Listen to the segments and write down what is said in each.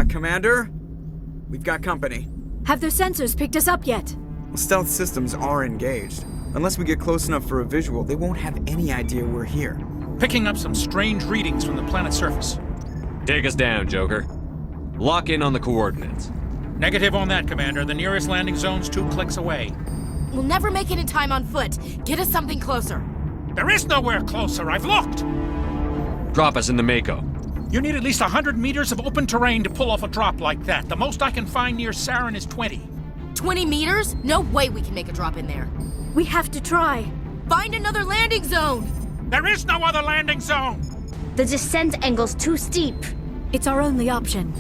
Commander? We've got company. Have their sensors picked us up yet? Well, stealth systems are engaged. Unless we get close enough for a visual, they won't have any idea we're here. Picking up some strange readings from the planet's surface. Take us down, Joker. Lock in on the coordinates. Negative on that, Commander. The nearest landing zone's 2 clicks away. We'll never make it in time on foot. Get us something closer. There is nowhere closer. I've looked. Drop us in the Mako. You need at least 100 meters of open terrain to pull off a drop like that. The most I can find near Saren is 20. 20 meters? No way we can make a drop in there. We have to try. Find another landing zone! There is no other landing zone! The descent angle's too steep. It's our only option.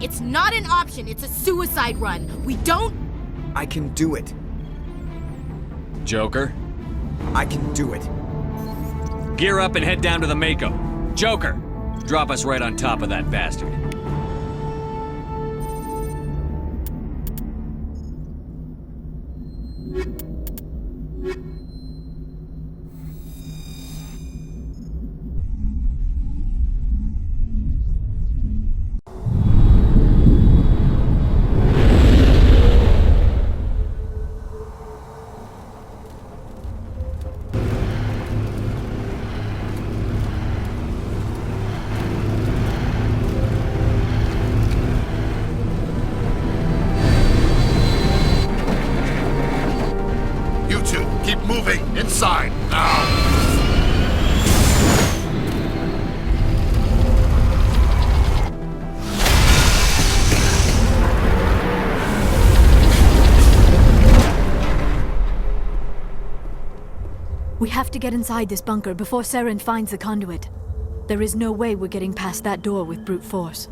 It's not an option, it's a suicide run. We don't... I can do it. Joker, I can do it. gear up and head down to the Mako. Joker, drop us right on top of that bastard. Keep moving! Inside! Now! We have to get inside this bunker before Saren finds the conduit. There is no way we're getting past that door with brute force.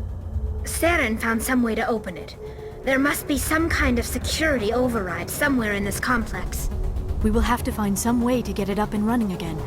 Saren found some way to open it. There must be some kind of security override somewhere in this complex. We will have to find some way to get it up and running again.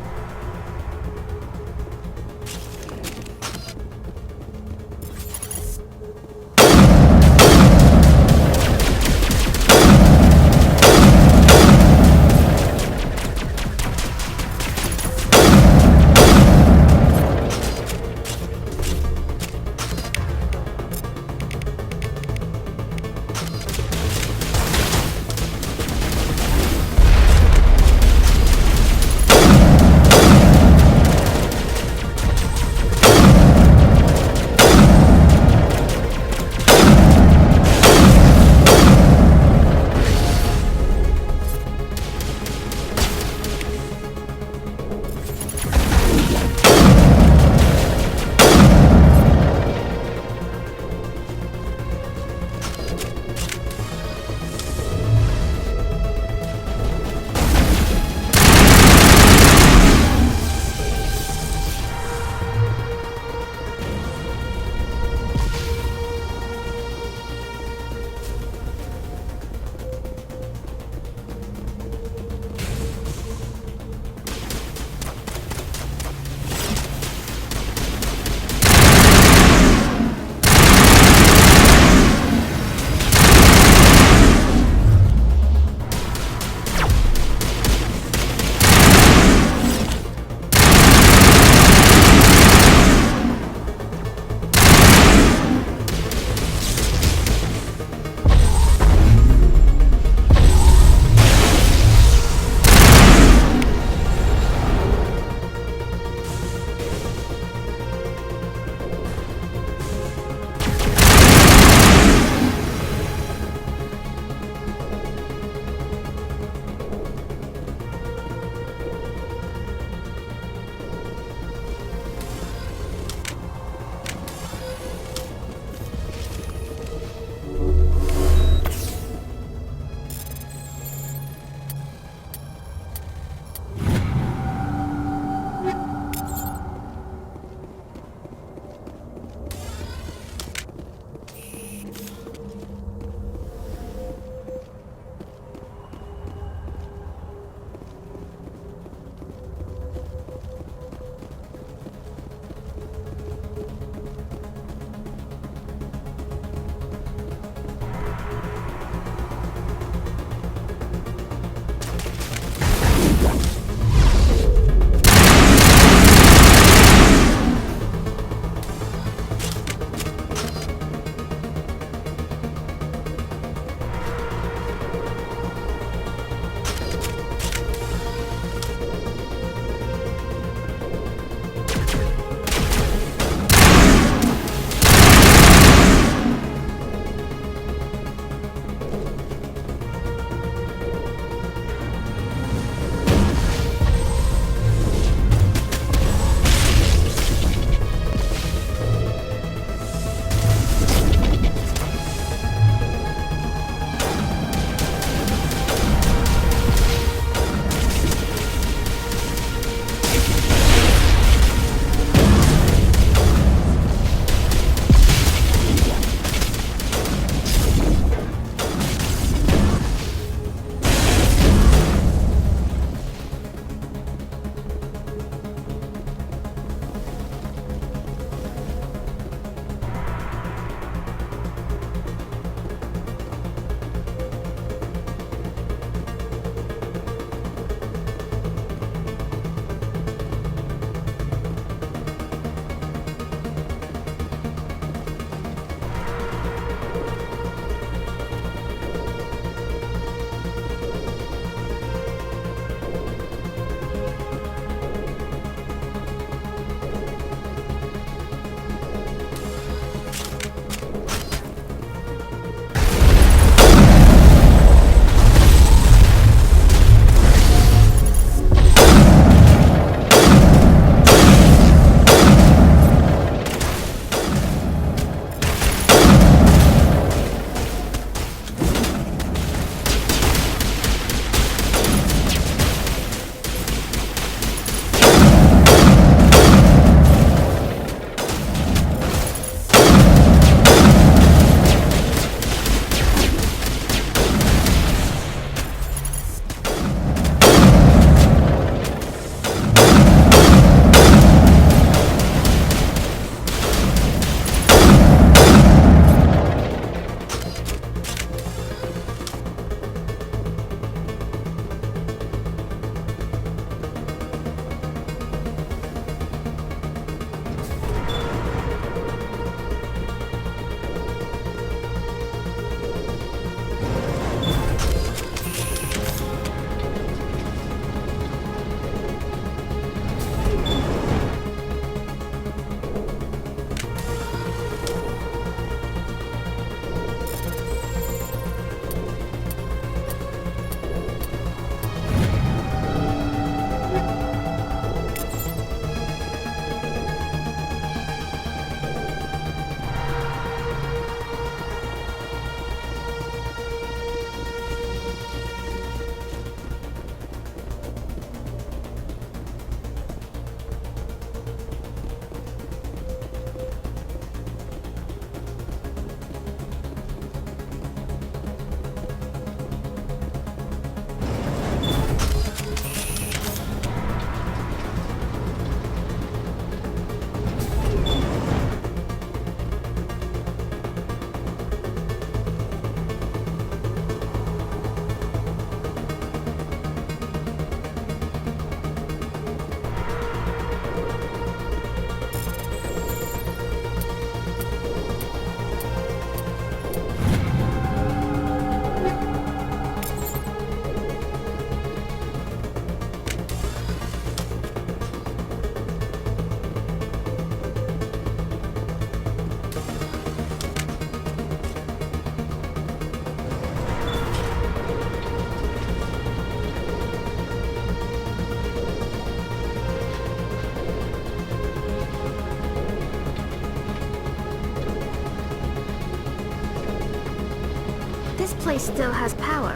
place still has power.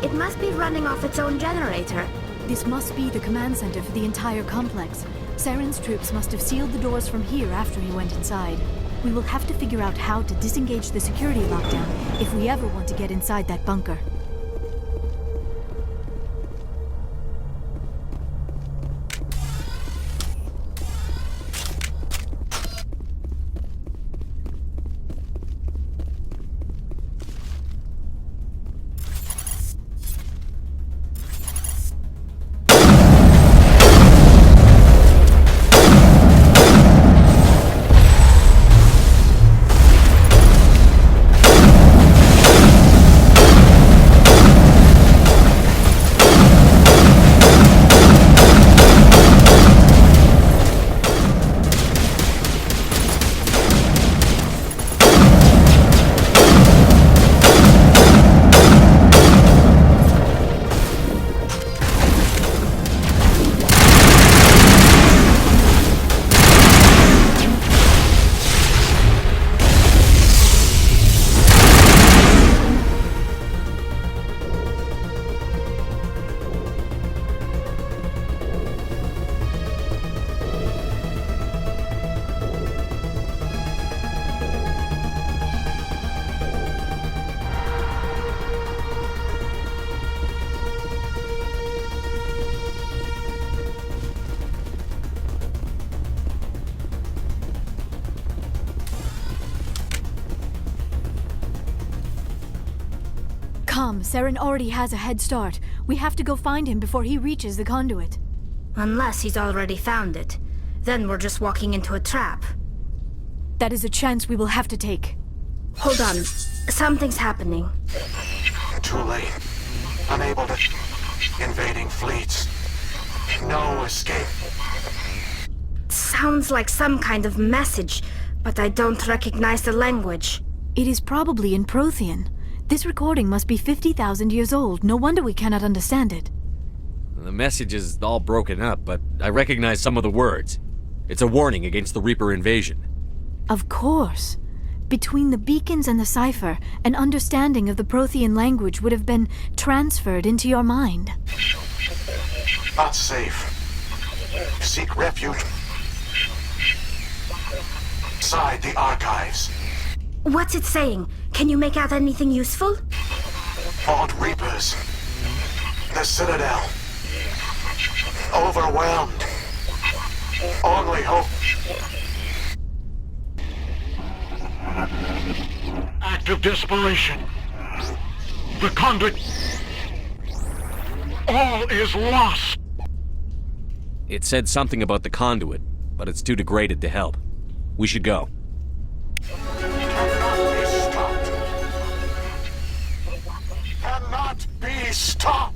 It must be running off its own generator. This must be the command center for the entire complex. Saren's troops must have sealed the doors from here after he went inside. We will have to figure out how to disengage the security lockdown if we ever want to get inside that bunker. Come, Saren already has a head start. We have to go find him before he reaches the conduit. Unless he's already found it. Then we're just walking into a trap. That is a chance we will have to take. Hold on. Something's happening. Too late. Unable to... Invading fleets. No escape. Sounds like some kind of message, but I don't recognize the language. It is probably in Prothean. This recording must be 50,000 years old. No wonder we cannot understand it. The message is all broken up, but I recognize some of the words. It's a warning against the Reaper invasion. Of course. Between the beacons and the cipher, an understanding of the Prothean language would have been transferred into your mind. Not safe. Seek refuge. Inside the archives. What's it saying? Can you make out anything useful? Odd Reapers. The Citadel. Overwhelmed. Only hope. Act of desperation. The Conduit. All is lost. It said something about the Conduit, but it's too degraded to help. We should go. Cannot be stopped!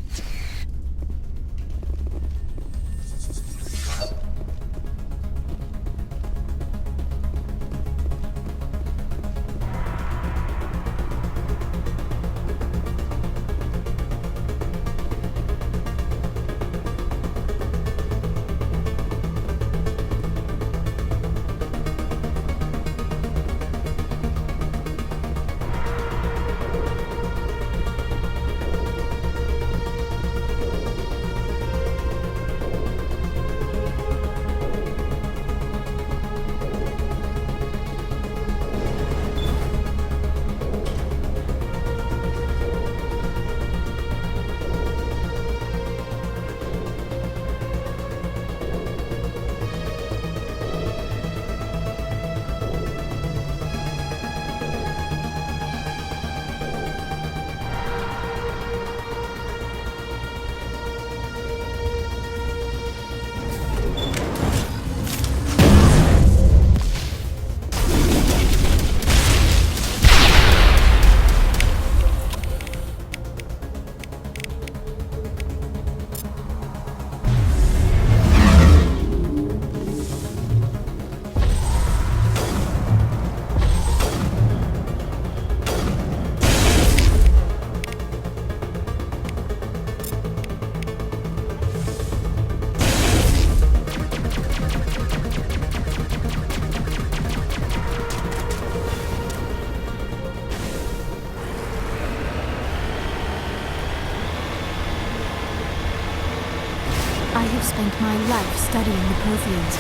I have spent my life studying the Protheans,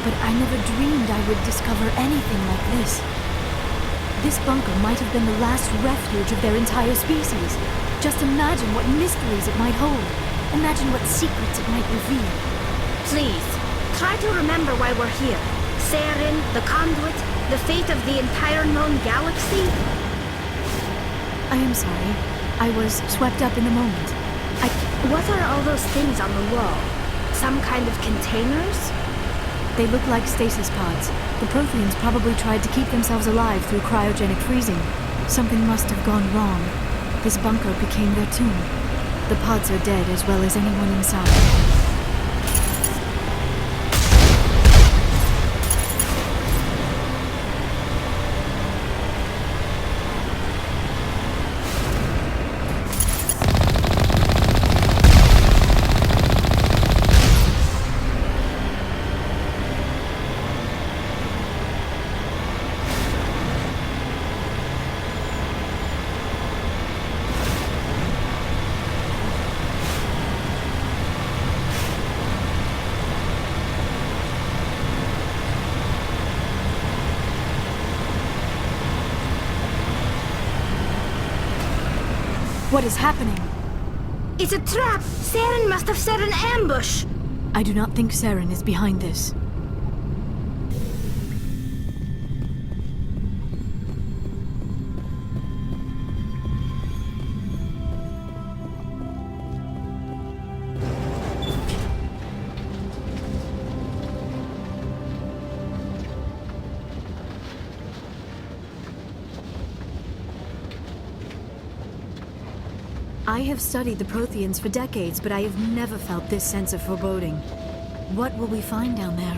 but I never dreamed I would discover anything like this. This bunker might have been the last refuge of their entire species. Just imagine what mysteries it might hold. Imagine what secrets it might reveal. Please, try to remember why we're here. Saren, the Conduit, the fate of the entire known galaxy. I am sorry. I was swept up in the moment. What are all those things on the wall? Some kind of containers? They look like stasis pods. The Protheans probably tried to keep themselves alive through cryogenic freezing. Something must have gone wrong. This bunker became their tomb. The pods are dead as well as anyone inside. What is happening? It's a trap! Saren must have set an ambush! I do not think Saren is behind this. I have studied the Protheans for decades, but I have never felt this sense of foreboding. What will we find down there?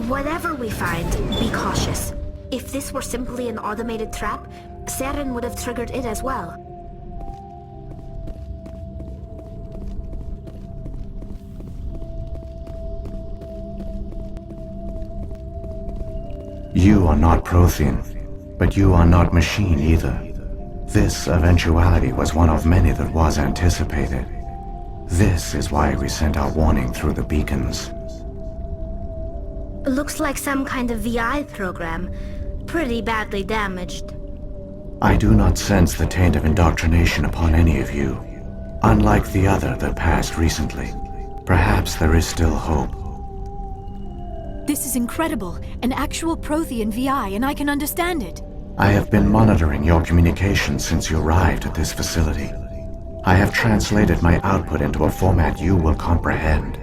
Whatever we find, be cautious. If this were simply an automated trap, Saren would have triggered it as well. You are not Prothean, but you are not machine either. This eventuality was one of many that was anticipated. This is why we sent our warning through the beacons. Looks like some kind of VI program. Pretty badly damaged. I do not sense the taint of indoctrination upon any of you. Unlike the other that passed recently. Perhaps there is still hope. This is incredible. An actual Prothean VI, and I can understand it. I have been monitoring your communications since you arrived at this facility. I have translated my output into a format you will comprehend.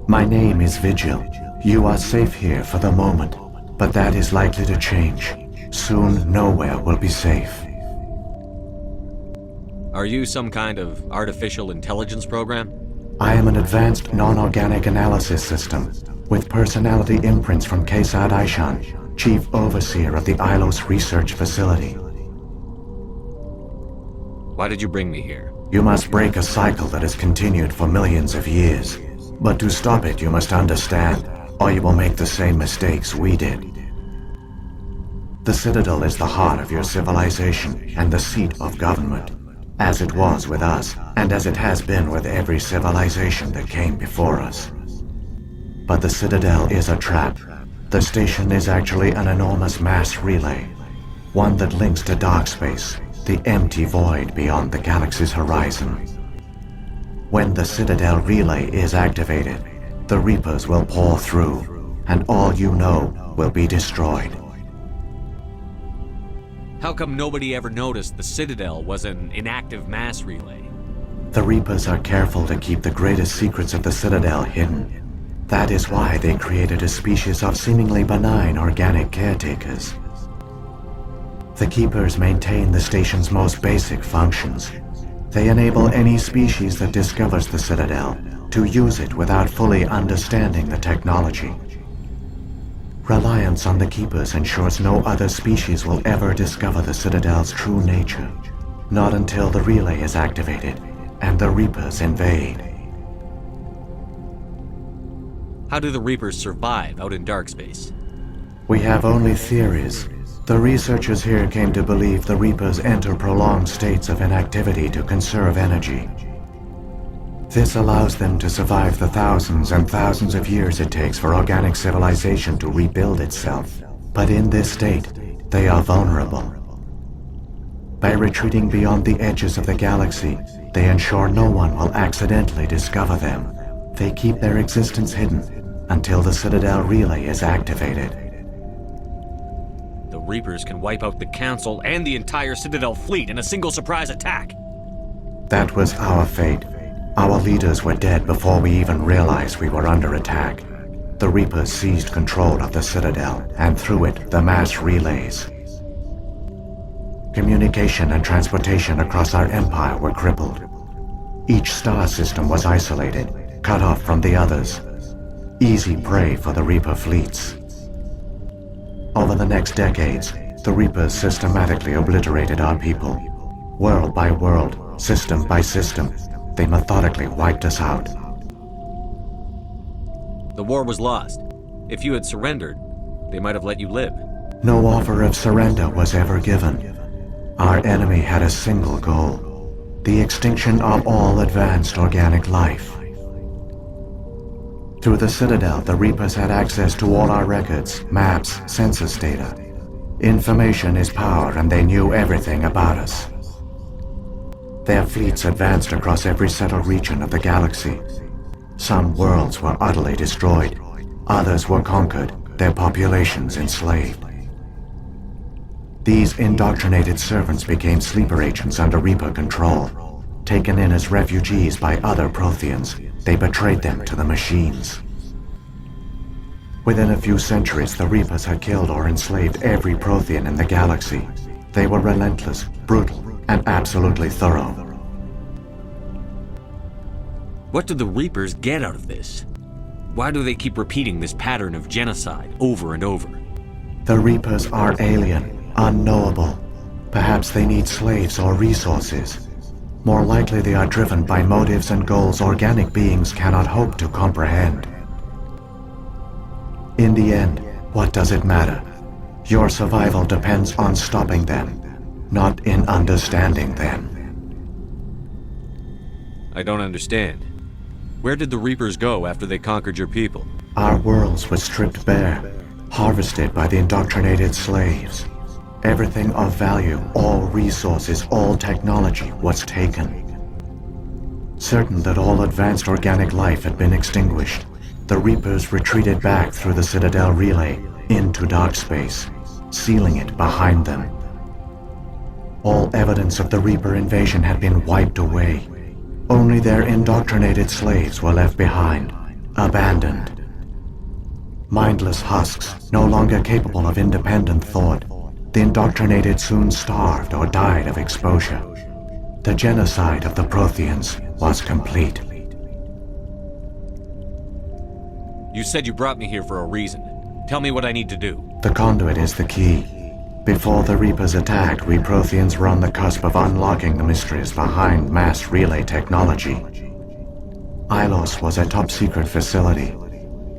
My name is Vigil. You are safe here for the moment, but that is likely to change. Soon, nowhere will be safe. Are you some kind of artificial intelligence program? I am an advanced non-organic analysis system, with personality imprints from Kesad Aishan, Chief Overseer of the Ilos Research Facility. Why did you bring me here? You must break a cycle that has continued for millions of years. But to stop it, you must understand, or you will make the same mistakes we did. The Citadel is the heart of your civilization and the seat of government, as it was with us, and as it has been with every civilization that came before us. But the Citadel is a trap. The station is actually an enormous mass relay, one that links to dark space, the empty void beyond the galaxy's horizon. When the Citadel relay is activated, the Reapers will pour through, and all you know will be destroyed. How come nobody ever noticed the Citadel was an inactive mass relay? The Reapers are careful to keep the greatest secrets of the Citadel hidden. That is why they created a species of seemingly benign organic caretakers. The Keepers maintain the station's most basic functions. They enable any species that discovers the Citadel to use it without fully understanding the technology. Reliance on the Keepers ensures no other species will ever discover the Citadel's true nature. Not until the relay is activated and the Reapers invade. How do the Reapers survive out in dark space? We have only theories. The researchers here came to believe the Reapers enter prolonged states of inactivity to conserve energy. This allows them to survive the thousands and thousands of years it takes for organic civilization to rebuild itself. But in this state, they are vulnerable. By retreating beyond the edges of the galaxy, they ensure no one will accidentally discover them. They keep their existence hidden until the Citadel relay is activated. The Reapers can wipe out the Council and the entire Citadel fleet in a single surprise attack. That was our fate. Our leaders were dead before we even realized we were under attack. The Reapers seized control of the Citadel, and through it, the mass relays. Communication and transportation across our empire were crippled. Each star system was isolated, cut off from the others. Easy prey for the Reaper fleets. Over the next decades, the Reapers systematically obliterated our people. World by world, system by system, they methodically wiped us out. The war was lost. If you had surrendered, they might have let you live. No offer of surrender was ever given. Our enemy had a single goal: the extinction of all advanced organic life. Through the Citadel, the Reapers had access to all our records, maps, census data. Information is power, and they knew everything about us. Their fleets advanced across every settled region of the galaxy. Some worlds were utterly destroyed. Others were conquered, their populations enslaved. These indoctrinated servants became sleeper agents under Reaper control. Taken in as refugees by other Protheans, they betrayed them to the machines. Within a few centuries, the Reapers had killed or enslaved every Prothean in the galaxy. They were relentless, brutal, and absolutely thorough. What do the Reapers get out of this? Why do they keep repeating this pattern of genocide over and over? The Reapers are alien, unknowable. Perhaps they need slaves or resources. More likely they are driven by motives and goals organic beings cannot hope to comprehend. In the end, what does it matter? Your survival depends on stopping them, not in understanding them. I don't understand. Where did the Reapers go after they conquered your people? Our worlds were stripped bare, harvested by the indoctrinated slaves. Everything of value, all resources, all technology was taken. Certain that all advanced organic life had been extinguished, the Reapers retreated back through the Citadel relay into dark space, sealing it behind them. All evidence of the Reaper invasion had been wiped away. Only their indoctrinated slaves were left behind, abandoned. Mindless husks, no longer capable of independent thought, the indoctrinated soon starved or died of exposure. The genocide of the Protheans was complete. You said you brought me here for a reason. Tell me what I need to do. The Conduit is the key. Before the Reapers attacked, we Protheans were on the cusp of unlocking the mysteries behind mass relay technology. Ilos was a top-secret facility.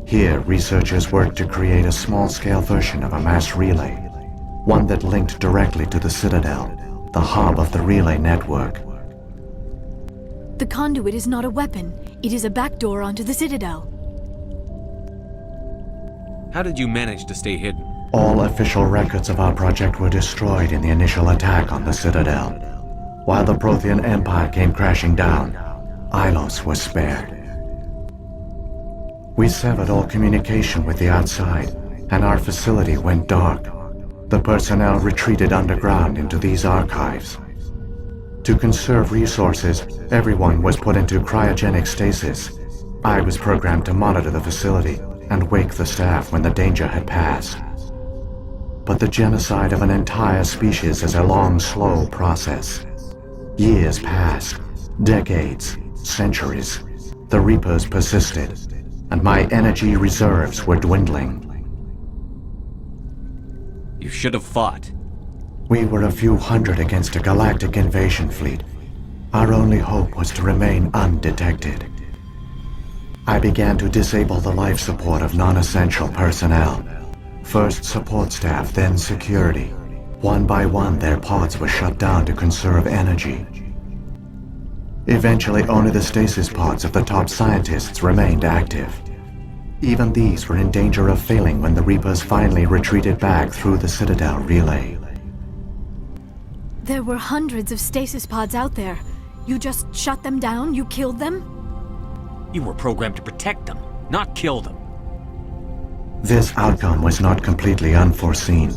Here, researchers worked to create a small-scale version of a mass relay, one that linked directly to the Citadel, the hub of the relay network. The Conduit is not a weapon. It is a backdoor onto the Citadel. How did you manage to stay hidden? All official records of our project were destroyed in the initial attack on the Citadel. While the Prothean Empire came crashing down, Ilos was spared. We severed all communication with the outside, and our facility went dark. The personnel retreated underground into these archives. To conserve resources, everyone was put into cryogenic stasis. I was programmed to monitor the facility and wake the staff when the danger had passed. But the genocide of an entire species is a long, slow process. Years passed, decades, centuries. The Reapers persisted, and my energy reserves were dwindling. You should have fought. We were a few hundred against a galactic invasion fleet. Our only hope was to remain undetected. I began to disable the life support of non-essential personnel. First support staff, then security. One by one, their pods were shut down to conserve energy. Eventually, only the stasis pods of the top scientists remained active. Even these were in danger of failing when the Reapers finally retreated back through the Citadel relay. There were hundreds of stasis pods out there. You just shut them down? You killed them? You were programmed to protect them, not kill them. This outcome was not completely unforeseen.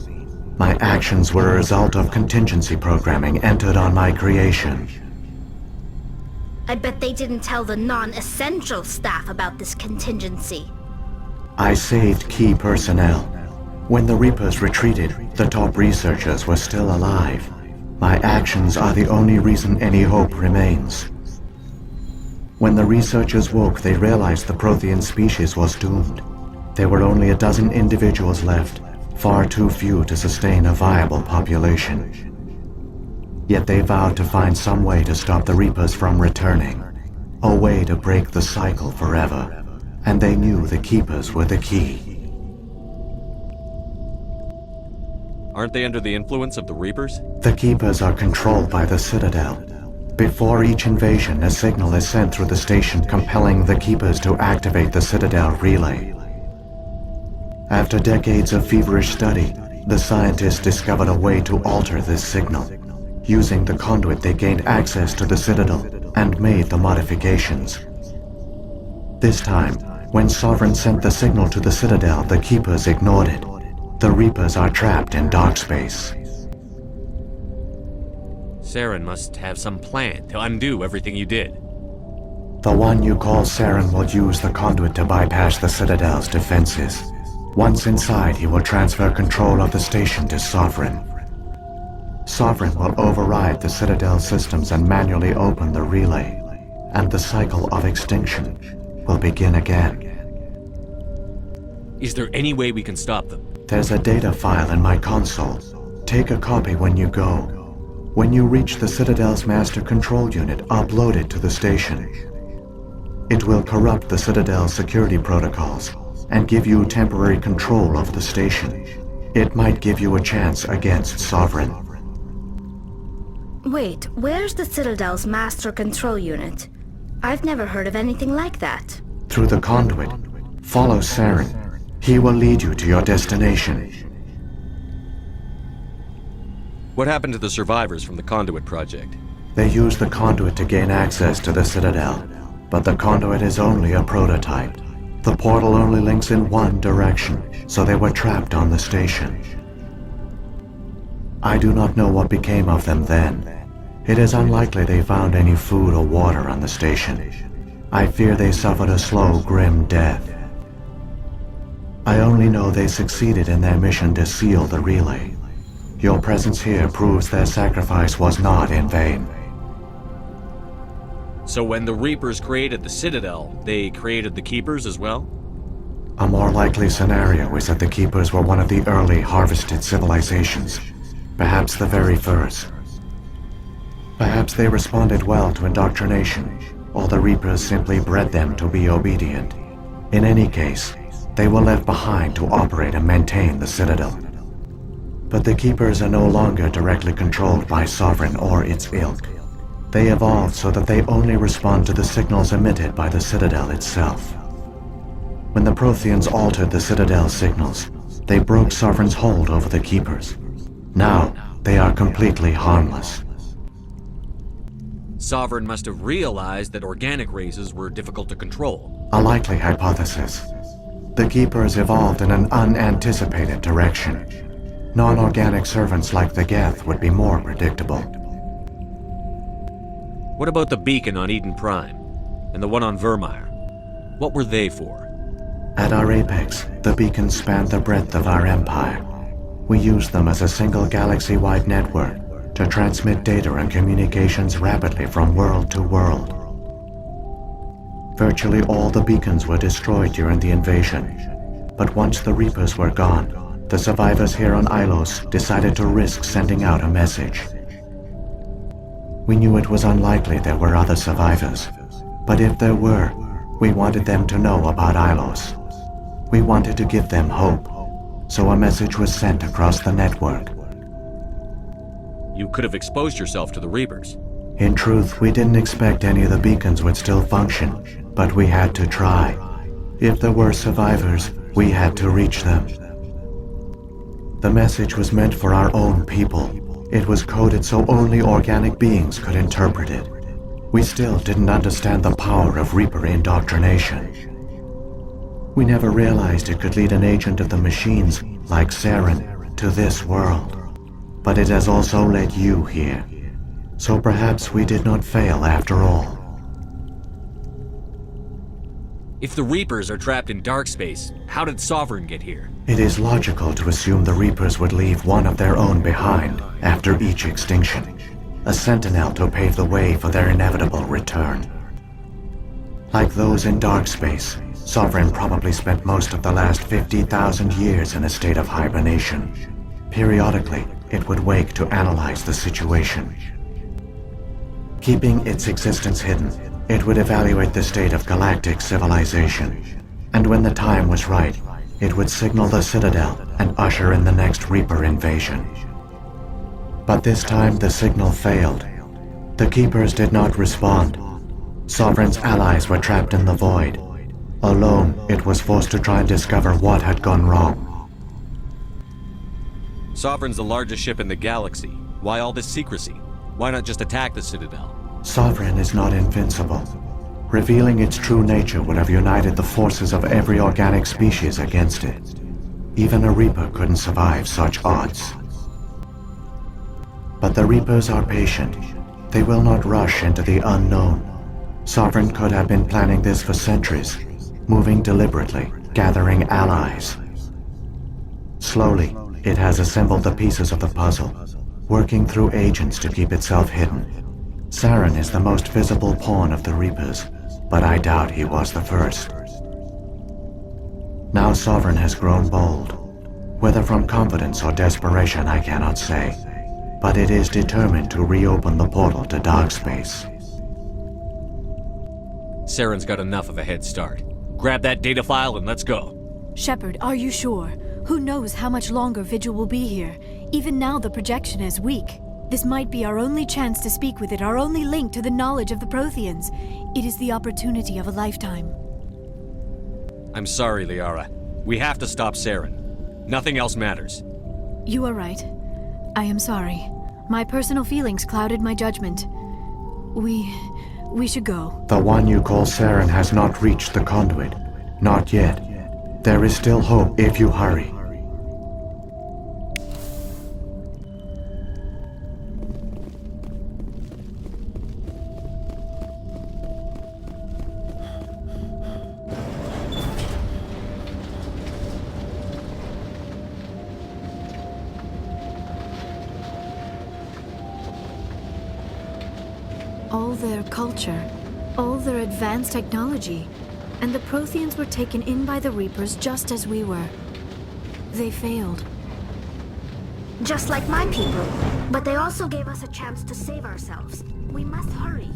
My actions were a result of contingency programming entered on my creation. I bet they didn't tell the non-essential staff about this contingency. I saved key personnel. When the Reapers retreated, the top researchers were still alive. My actions are the only reason any hope remains. When the researchers woke, they realized the Prothean species was doomed. There were only a dozen individuals left, far too few to sustain a viable population. Yet they vowed to find some way to stop the Reapers from returning, a way to break the cycle forever, and they knew the Keepers were the key. Aren't they under the influence of the Reapers? The Keepers are controlled by the Citadel. Before each invasion, a signal is sent through the station compelling the Keepers to activate the Citadel relay. After decades of feverish study, the scientists discovered a way to alter this signal. Using the Conduit, they gained access to the Citadel and made the modifications. This time, when Sovereign sent the signal to the Citadel, the Keepers ignored it. The Reapers are trapped in dark space. Saren must have some plan to undo everything you did. The one you call Saren will use the Conduit to bypass the Citadel's defenses. Once inside, he will transfer control of the station to Sovereign. Sovereign will override the Citadel systems and manually open the relay, and the cycle of extinction will begin again. Is there any way we can stop them? There's a data file in my console. Take a copy when you go. When you reach the Citadel's master control unit, upload it to the station. It will corrupt the Citadel's security protocols and give you temporary control of the station. It might give you a chance against Sovereign. Wait, where's the Citadel's master control unit? I've never heard of anything like that. Through the Conduit, follow Saren. He will lead you to your destination. What happened to the survivors from the Conduit project? They used the Conduit to gain access to the Citadel, but the Conduit is only a prototype. The portal only links in one direction, so they were trapped on the station. I do not know what became of them then. It is unlikely they found any food or water on the station. I fear they suffered a slow, grim death. I only know they succeeded in their mission to seal the relay. Your presence here proves their sacrifice was not in vain. So when the Reapers created the Citadel, they created the Keepers as well? A more likely scenario is that the Keepers were one of the early harvested civilizations, perhaps the very first. Perhaps they responded well to indoctrination, or the Reapers simply bred them to be obedient. In any case, they were left behind to operate and maintain the Citadel. But the Keepers are no longer directly controlled by Sovereign or its ilk. They evolved so that they only respond to the signals emitted by the Citadel itself. When the Protheans altered the Citadel's signals, they broke Sovereign's hold over the Keepers. Now, they are completely harmless. Sovereign must have realized that organic races were difficult to control. A likely hypothesis. The Keepers evolved in an unanticipated direction. Non-organic servants like the Geth would be more predictable. What about the beacon on Eden Prime? And the one on Vermeer? What were they for? At our apex, the beacons spanned the breadth of our empire. We used them as a single galaxy-wide network to transmit data and communications rapidly from world to world. Virtually all the beacons were destroyed during the invasion, but once the Reapers were gone, the survivors here on Ilos decided to risk sending out a message. We knew it was unlikely there were other survivors, but if there were, we wanted them to know about Ilos. We wanted to give them hope, so a message was sent across the network. You could have exposed yourself to the Reapers. In truth, we didn't expect any of the beacons would still function, but we had to try. If there were survivors, we had to reach them. The message was meant for our own people. It was coded so only organic beings could interpret it. We still didn't understand the power of Reaper indoctrination. We never realized it could lead an agent of the machines, like Saren, to this world. But it has also led you here. So perhaps we did not fail after all. If the Reapers are trapped in dark space, how did Sovereign get here? It is logical to assume the Reapers would leave one of their own behind after each extinction. A sentinel to pave the way for their inevitable return. Like those in dark space, Sovereign probably spent most of the last 50,000 years in a state of hibernation. Periodically, it would wake to analyze the situation. Keeping its existence hidden, it would evaluate the state of galactic civilization. And when the time was right, it would signal the Citadel and usher in the next Reaper invasion. But this time the signal failed. The Keepers did not respond. Sovereign's allies were trapped in the void. Alone, it was forced to try and discover what had gone wrong. Sovereign's the largest ship in the galaxy. Why all this secrecy? Why not just attack the Citadel? Sovereign is not invincible. Revealing its true nature would have united the forces of every organic species against it. Even a Reaper couldn't survive such odds. But the Reapers are patient. They will not rush into the unknown. Sovereign could have been planning this for centuries, moving deliberately, gathering allies. Slowly, it has assembled the pieces of the puzzle, working through agents to keep itself hidden. Saren is the most visible pawn of the Reapers, but I doubt he was the first. Now Sovereign has grown bold. Whether from confidence or desperation, I cannot say. But it is determined to reopen the portal to dark space. Saren's got enough of a head start. Grab that data file and let's go. Shepard, are you sure? Who knows how much longer Vigil will be here? Even now the projection is weak. This might be our only chance to speak with it, our only link to the knowledge of the Protheans. It is the opportunity of a lifetime. I'm sorry, Liara. We have to stop Saren. Nothing else matters. You are right. I am sorry. My personal feelings clouded my judgment. We should go. The one you call Saren has not reached the Conduit. Not yet. There is still hope if you hurry. All their culture, all their advanced technology, and the Protheans were taken in by the Reapers just as we were. They failed. Just like my people. But they also gave us a chance to save ourselves. We must hurry.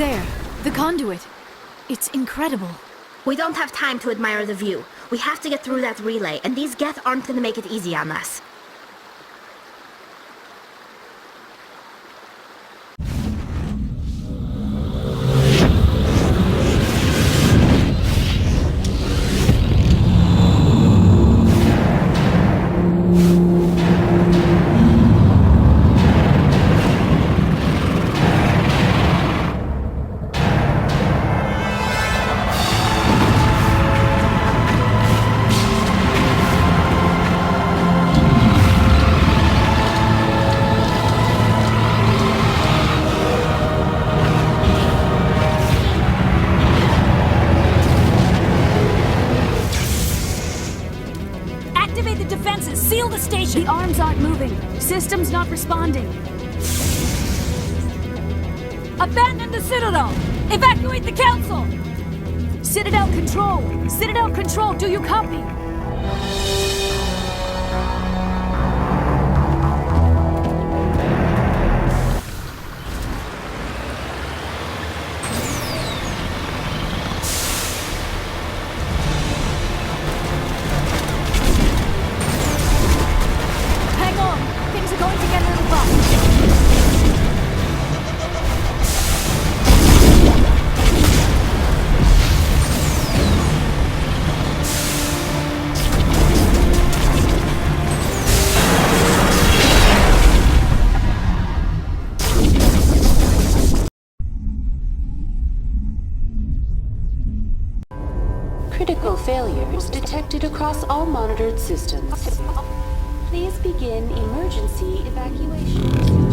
There, the conduit. It's incredible. We don't have time to admire the view. We have to get through that relay, and these Geth aren't gonna make it easy on us. The arms aren't moving. System's not responding. Abandon the Citadel! Evacuate the Council! Citadel Control! Citadel Control, do you copy? Critical failures detected across all monitored systems. Please begin emergency evacuation.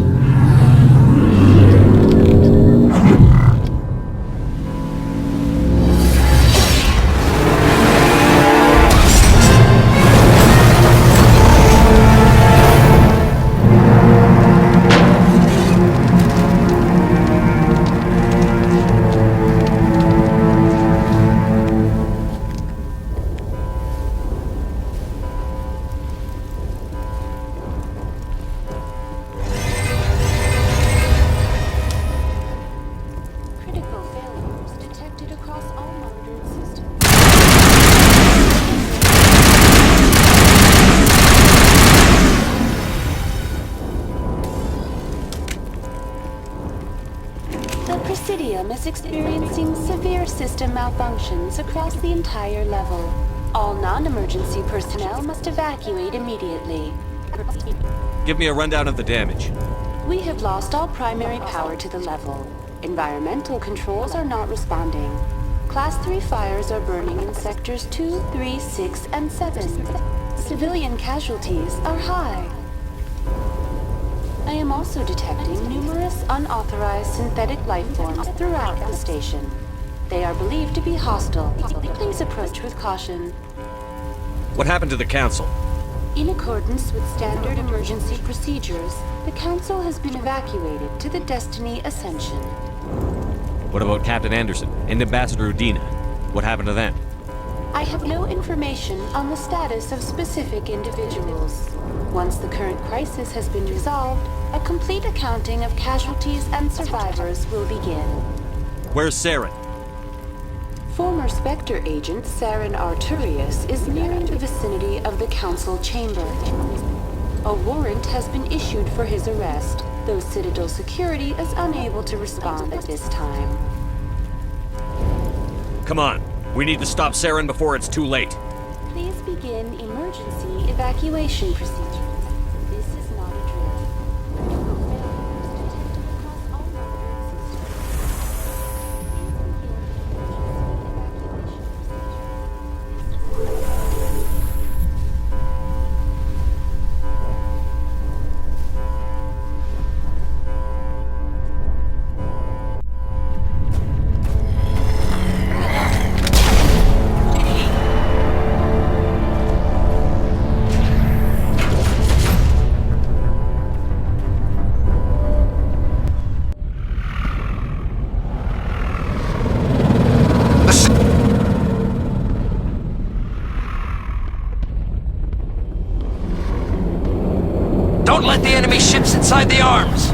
Is experiencing severe system malfunctions across the entire level. All non-emergency personnel must evacuate immediately. Give me a rundown of the damage. We have lost all primary power to the level. Environmental controls are not responding. Class 3 fires are burning in sectors 2, 3, 6, and 7. Civilian casualties are high. I am also detecting numerous unauthorized synthetic life forms throughout the station. They are believed to be hostile. Please approach with caution. What happened to the Council? In accordance with standard emergency procedures, the Council has been evacuated to the Destiny Ascension. What about Captain Anderson and Ambassador Udina? What happened to them? I have no information on the status of specific individuals. Once the current crisis has been resolved, a complete accounting of casualties and survivors will begin. Where's Saren? Former Spectre agent Saren Arturius is nearing the vicinity of the Council chamber. A warrant has been issued for his arrest, though Citadel security is unable to respond at this time. Come on, we need to stop Saren before it's too late. Please begin emergency evacuation procedures. This is not a drill. Critical failures detected across all monitored systems. Please begin emergency evacuation procedures. Don't let the enemy ships inside the arms!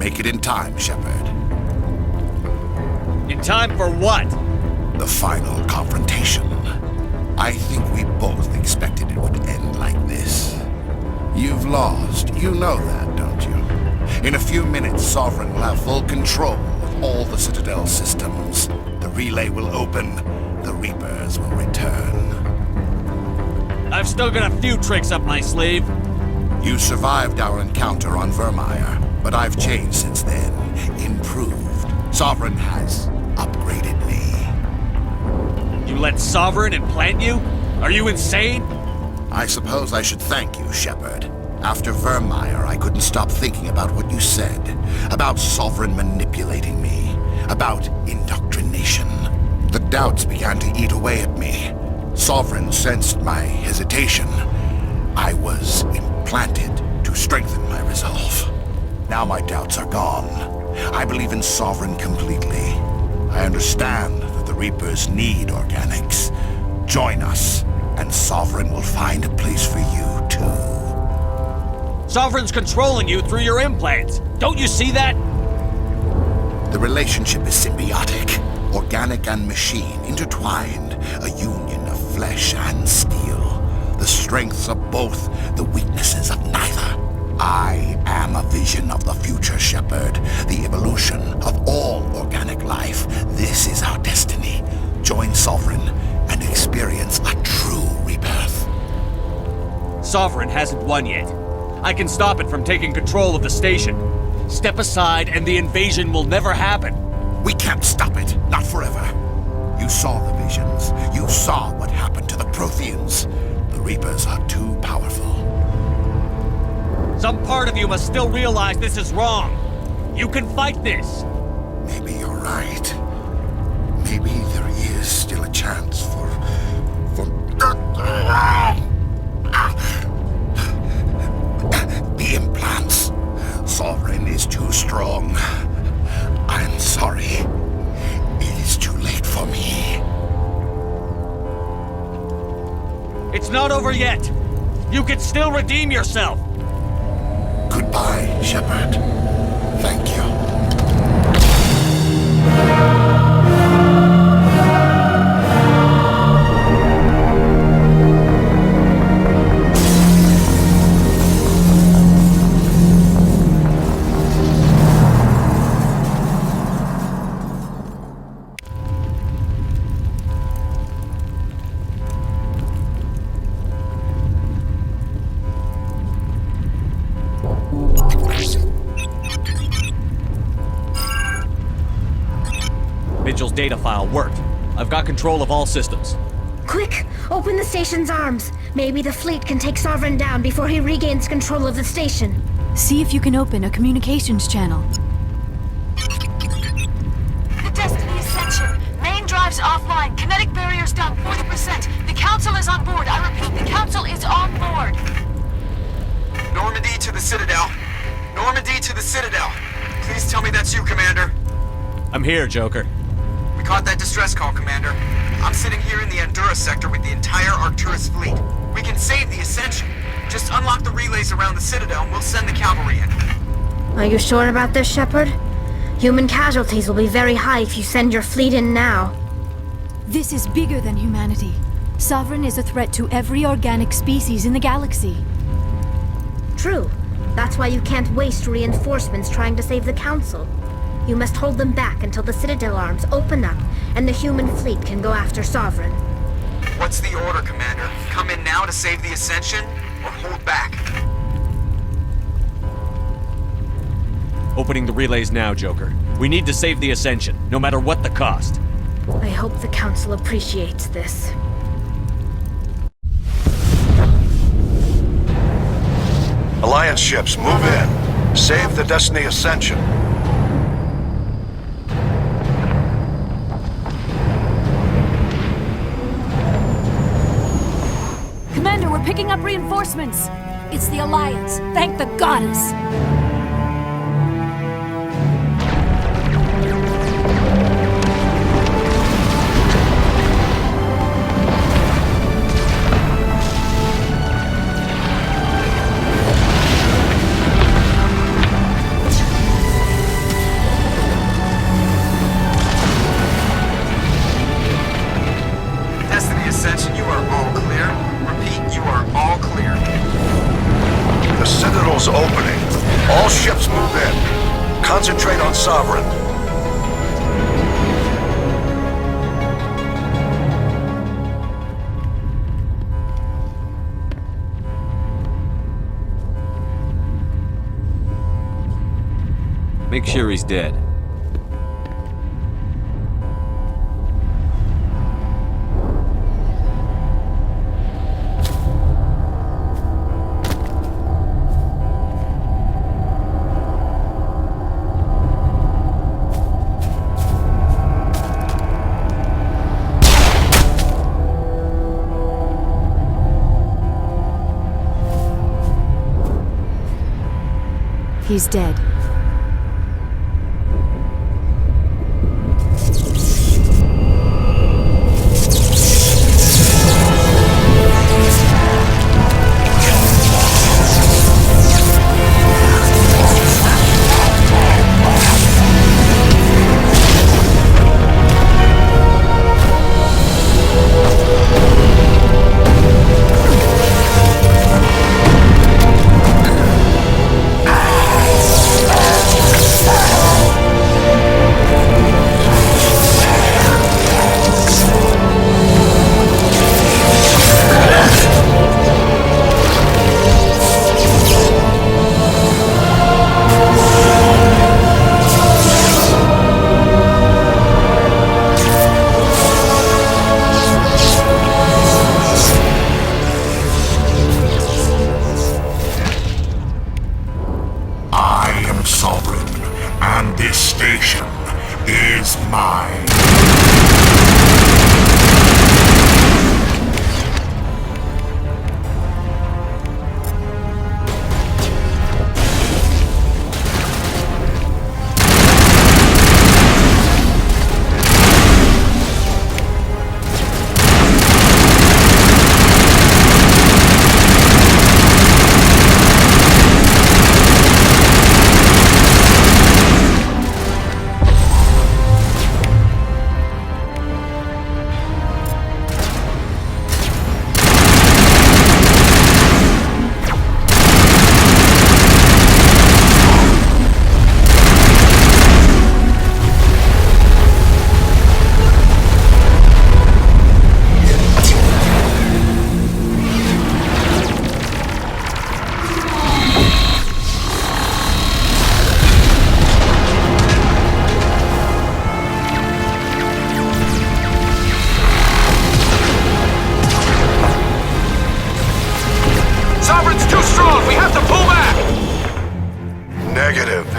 make it in time, Shepard. In time for what? The final confrontation. I think we both expected it would end like this. You've lost. You know that, don't you? In a few minutes, Sovereign will have full control of all the Citadel systems. The relay will open. The Reapers will return. I've still got a few tricks up my sleeve. You survived our encounter on Vermeer, but I've changed since then. Improved. Sovereign has upgraded me. You let Sovereign implant you? Are you insane? I suppose I should thank you, Shepard. After Vermeer, I couldn't stop thinking about what you said. About Sovereign manipulating me. About indoctrination. The doubts began to eat away at me. Sovereign sensed my hesitation. I was implanted to strengthen my resolve. Now my doubts are gone. I believe in Sovereign completely. I understand that the Reapers need organics. Join us, and Sovereign will find a place for you, too. Sovereign's controlling you through your implants. Don't you see that? The relationship is symbiotic. Organic and machine, intertwined. A union of flesh and steel. The strengths of both, the weaknesses of neither. I am a vision of the future, Shepard. The evolution of all organic life. This is our destiny. Join Sovereign and experience a true rebirth. Sovereign hasn't won yet. I can stop it from taking control of the station. Step aside and the invasion will never happen. We can't stop it. Not forever. You saw the visions. You saw what happened to the Protheans. The Reapers are too powerful. Some part of you must still realize this is wrong. You can fight this. Maybe you're right. Maybe there is still a chance for... The implants. Sovereign is too strong. I'm sorry. It is too late for me. It's not over yet. You can still redeem yourself. Goodbye, Shepard. Thank you. Vigil's data file worked. I've got control of all systems. Quick! Open the station's arms. Maybe the fleet can take Sovereign down before he regains control of the station. See if you can open a communications channel. The Destiny Ascension. Main drives offline. Kinetic barriers down 40%. The Council is on board. I repeat, the Council is on board. Normandy to the Citadel. Normandy to the Citadel. Please tell me that's you, Commander. I'm here, Joker. We caught that distress call, Commander. I'm sitting here in the Honduras sector with the entire Arcturus fleet. We can save the Ascension. Just unlock the relays around the Citadel and we'll send the cavalry in. Are you sure about this, Shepard? Human casualties will be very high if you send your fleet in now. This is bigger than humanity. Sovereign is a threat to every organic species in the galaxy. True. That's why you can't waste reinforcements trying to save the Council. You must hold them back until the Citadel arms open up and the human fleet can go after Sovereign. What's the order, Commander? Come in now to save the Ascension, or hold back? Opening the relays now, Joker. We need to save the Ascension, no matter what the cost. I hope the Council appreciates this. Alliance ships, move in. Save the Destiny Ascension. Commander, we're picking up reinforcements. It's the Alliance. Thank the goddess. Citadel's opening. All ships move in. Concentrate on Sovereign. Make sure he's dead. He's dead.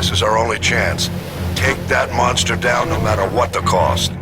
This is our only chance. Take that monster down no matter what the cost.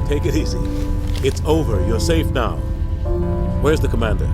Take it easy. It's over. You're safe now. Where's the commander?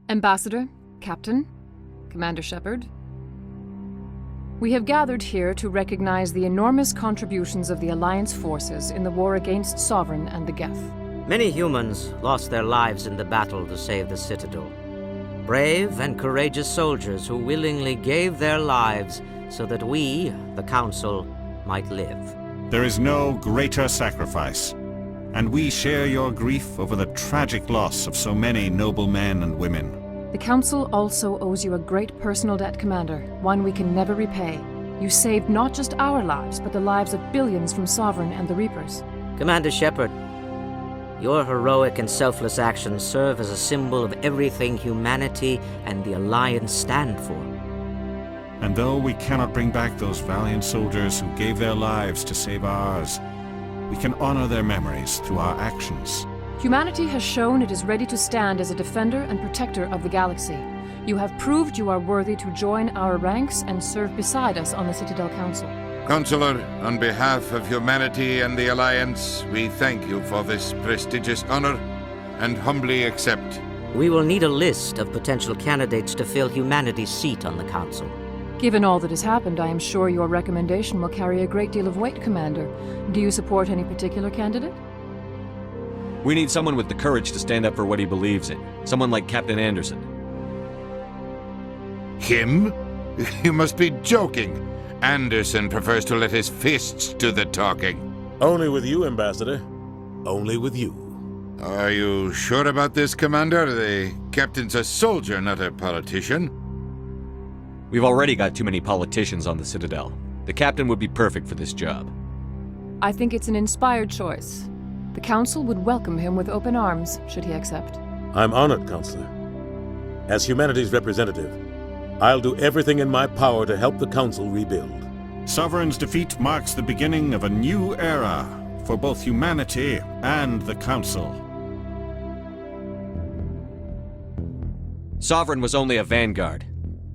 Ambassador, Captain, Commander Shepard, we have gathered here to recognize the enormous contributions of the Alliance forces in the war against Sovereign and the Geth. Many humans lost their lives in the battle to save the Citadel. Brave and courageous soldiers who willingly gave their lives so that we, the Council, might live. There is no greater sacrifice, and we share your grief over the tragic loss of so many noble men and women. The Council also owes you a great personal debt, Commander, one we can never repay. You saved not just our lives, but the lives of billions from Sovereign and the Reapers. Commander Shepard, your heroic and selfless actions serve as a symbol of everything humanity and the Alliance stand for. And though we cannot bring back those valiant soldiers who gave their lives to save ours, we can honor their memories through our actions. Humanity has shown it is ready to stand as a defender and protector of the galaxy. You have proved you are worthy to join our ranks and serve beside us on the Citadel Council. Counselor, on behalf of humanity and the Alliance, we thank you for this prestigious honor and humbly accept. We will need a list of potential candidates to fill humanity's seat on the Council. Given all that has happened, I am sure your recommendation will carry a great deal of weight, Commander. Do you support any particular candidate? We need someone with the courage to stand up for what he believes in. Someone like Captain Anderson. Him? You must be joking. Anderson prefers to let his fists do the talking. Only with you, Ambassador. Only with you. Are you sure about this, Commander? The captain's a soldier, not a politician. We've already got too many politicians on the Citadel. The captain would be perfect for this job. I think it's an inspired choice. The Council would welcome him with open arms, should he accept. I'm honored, Counselor. As humanity's representative, I'll do everything in my power to help the Council rebuild. Sovereign's defeat marks the beginning of a new era for both humanity and the Council. Sovereign was only a vanguard.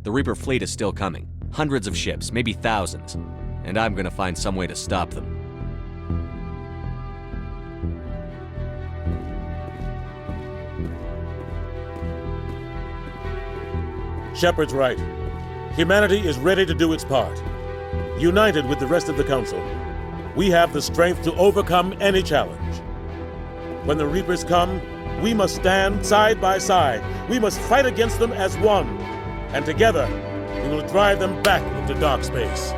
The Reaper fleet is still coming. Hundreds of ships, maybe thousands. And I'm gonna find some way to stop them. Shepard's right. Humanity is ready to do its part. United with the rest of the Council, we have the strength to overcome any challenge. When the Reapers come, we must stand side by side. We must fight against them as one. And together, we will drive them back into dark space.